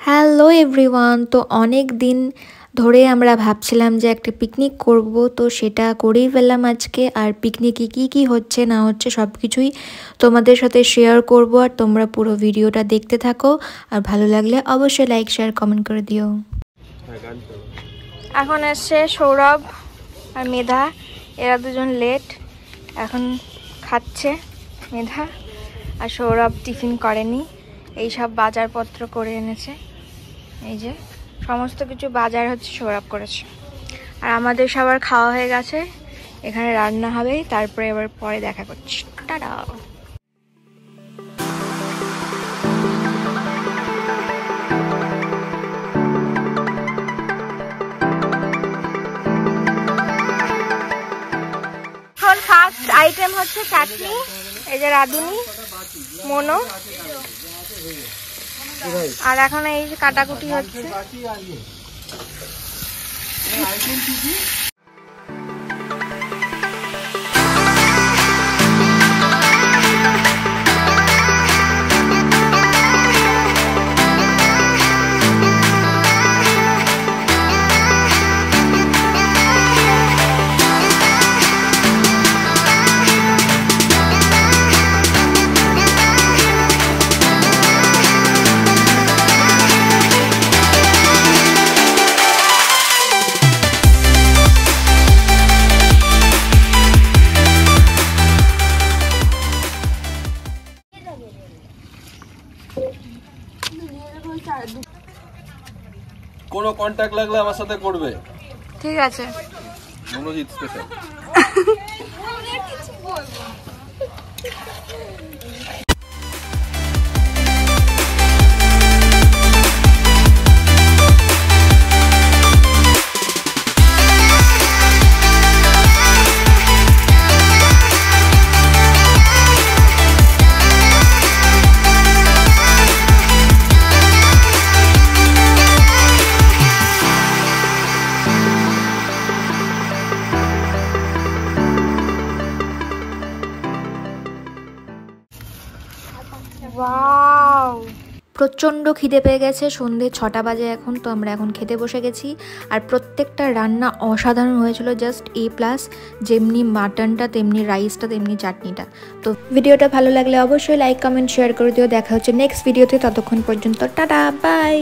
Hello everyone. তো অনেক দিন ধরে আমরা ভাবছিলাম যে একটা পিকনিক করব, তো সেটা করেই ফেললাম আজকে। আর পিকনিকে কি কি হচ্ছে না হচ্ছে সব কিছুই তোমাদের সাথে শেয়ার করব, আর তোমরা পুরো ভিডিওটা দেখতে থাকো। আর ভালো লাগলে অবশ্যই লাইক শেয়ার কমেন্ট করে দিও। এখন এসছে সৌরভ আর মেধা, এরা দুজন লেট, এখন খাচ্ছে মেধা। আর সৌরভ টিফিন করেনি, এই সব বাজারপত্র করে এনেছে। এই যে সমস্ত কিছু বাজার হচ্ছে সৌরভ করেছে। আর আমাদের সবার খাওয়া হয়ে গেছে, এখানে রান্না হবে, তারপরে এবার পরে দেখা করছি। টাটা। ফার্স্ট আইটেম হচ্ছে চাটনি, এই যে রাঁধুনি মনো, আর এখন এই যে কাটাকুটি হচ্ছে। কোনো কন্টাক্ট লাগলে আমার সাথে করবে, ঠিক আছে? মনোজিৎ স্পেশাল। প্রচণ্ড খিদে পেয়ে গেছে, সন্ধ্যে 6টা বাজে এখন। তো আমরা এখন খেতে বসে গেছি। আর প্রত্যেকটা রান্না অসাধারণ হয়েছিল, জাস্ট A+। যেমনি মাটনটা, তেমনি রাইসটা, তেমনি চাটনিটা। তো ভিডিওটা ভালো লাগলে অবশ্যই লাইক কমেন্ট শেয়ার করে দিও। দেখা হচ্ছে নেক্সট ভিডিওতে, ততক্ষণ পর্যন্ত টাটা বাই।